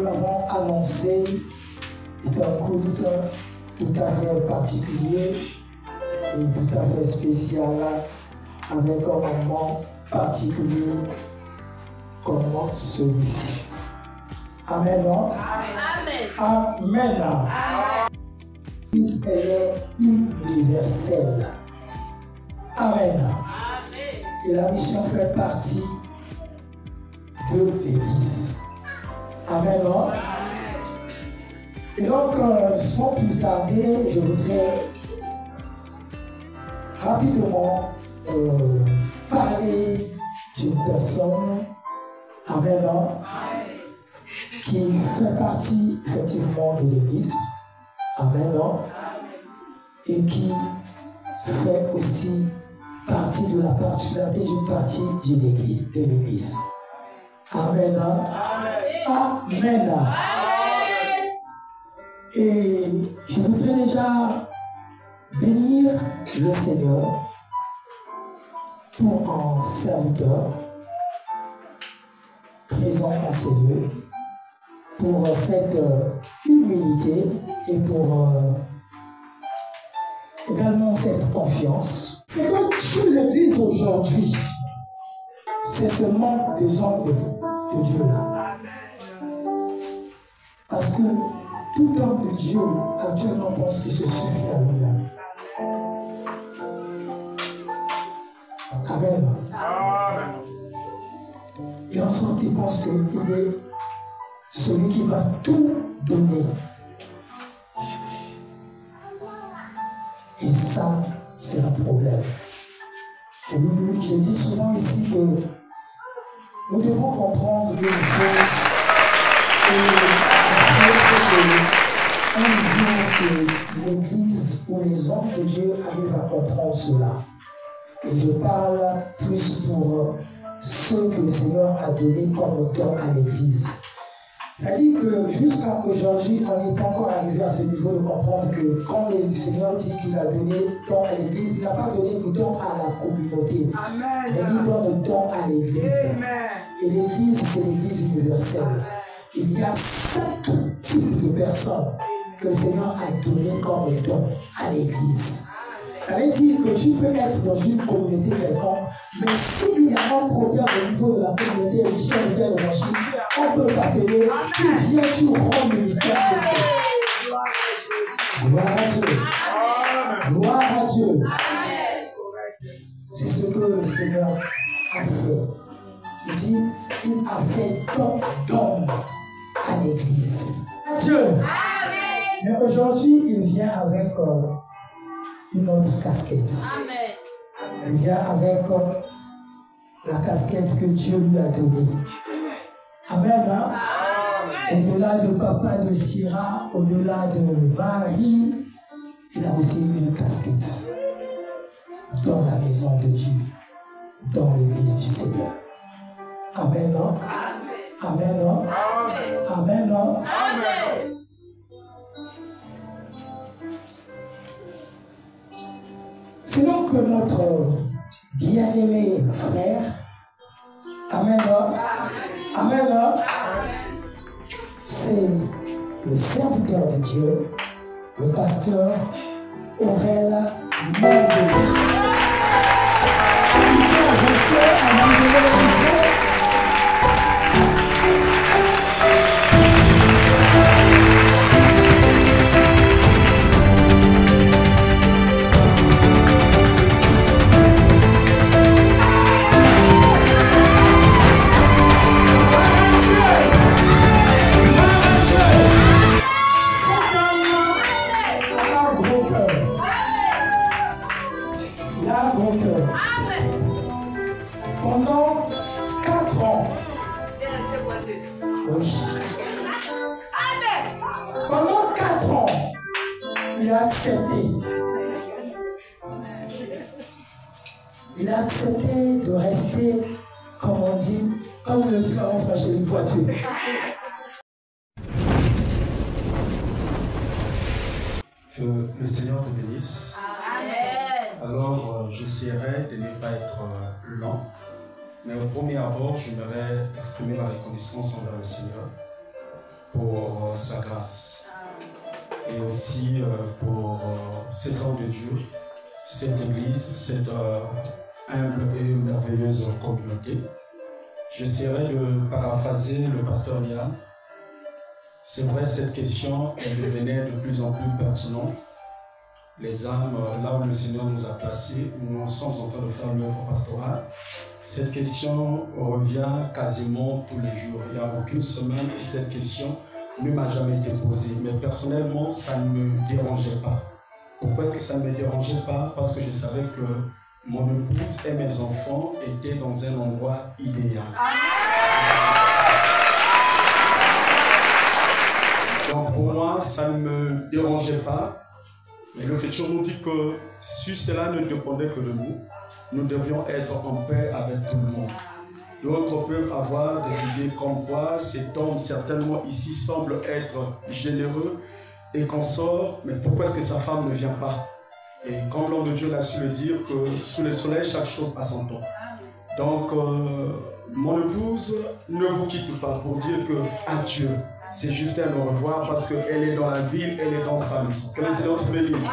l'avons annoncé, est un culte tout à fait particulier et tout à fait spécial, avec un moment particulier comme celui-ci. Amen. Amen. Amen. Elle est universelle. Amen. Et la mission fait partie de l'Église. Amen. Et donc, sans plus tarder, je voudrais rapidement parler d'une personne, amen, qui fait partie effectivement de l'Église, amen, et qui fait aussi partie de la particularité d'une partie de l'Église. Amen. Amen. Et je voudrais déjà bénir le Seigneur pour un serviteur présent en ces lieux, pour cette humilité et pour également cette confiance. Et donc, sur l'Église aujourd'hui, c'est ce manque des hommes de Dieu là. Parce que tout homme de Dieu actuellement pense qu'il se suffit à lui-même. Amen. Et en sorte, il pense qu'il est celui qui va tout donner. Et ça, c'est un problème. Je dis souvent ici que nous devons comprendre une chose. Et un jour que l'Église ou les hommes de Dieu arrivent à comprendre cela. Et je parle plus pour ceux que le Seigneur a donné comme don à l'Église. C'est-à-dire que jusqu'à aujourd'hui, on n'est pas encore arrivé à ce niveau de comprendre que quand le Seigneur dit qu'il a donné don à l'Église, il n'a pas donné le don à la communauté. Amen. Mais il donne le don à l'Église. Et l'Église, c'est l'Église universelle. Il y a 5 types de personnes que le Seigneur a donné comme don à l'Église. Ça veut dire que tu peux être dans une communauté quelconque, mais s'il y a un problème au niveau de la communauté et mission de l'évangile, on peut t'appeler, tu viens, tu rends ministère de Dieu. Gloire à Dieu. Gloire à Dieu. C'est ce que le Seigneur a fait. Il dit, il a fait don à l'Église. Dieu. Mais aujourd'hui, il vient avec une autre casquette. Amen. Il vient avec la casquette que Dieu lui a donnée. Amen. Hein? Amen. Au-delà de papa de Syrah, au-delà de Marie, il a aussi une casquette dans la maison de Dieu, dans l'église du Seigneur. Amen. Hein? Amen. Hein? Amen. Hein? Amen. C'est donc que notre bien-aimé frère, amen, amen, c'est le serviteur de Dieu, le pasteur Aurel Mondesi. Pendant 4 ans. Oui. Pendant 4 ans, il a accepté. Il a accepté de rester, comme on dit, comme on le dit en français, une voiture. Que le Seigneur te bénisse. Alors, j'essaierai de ne pas être lent, mais au premier abord, j'aimerais exprimer ma reconnaissance envers le Seigneur pour sa grâce et aussi pour ces hommes de Dieu, cette église, cette humble et merveilleuse communauté. J'essaierai de paraphraser le pasteur Liam. C'est vrai, cette question, elle devenait de plus en plus pertinente. Les âmes, là où le Seigneur nous a placés, nous sommes en train de faire l'œuvre pastorale. Cette question revient quasiment tous les jours. Il n'y a aucune semaine où cette question ne m'a jamais été posée. Mais personnellement, ça ne me dérangeait pas. Pourquoi est-ce que ça ne me dérangeait pas? Parce que je savais que mon épouse et mes enfants étaient dans un endroit idéal. Donc pour moi, ça ne me dérangeait pas. Mais l'Écriture nous dit que si cela ne dépendait que de nous, nous devions être en paix avec tout le monde. D'autres peuvent avoir des idées comme quoi cet homme certainement ici semble être généreux et consort, mais pourquoi est-ce que sa femme ne vient pas? Et comme l'homme de Dieu l'a su le dire, que sous le soleil, chaque chose a son temps. Donc, mon épouse ne vous quitte pas pour dire que adieu. C'est juste un au revoir parce qu'elle est dans la ville, elle est dans sa maison. Que le Seigneur te bénisse.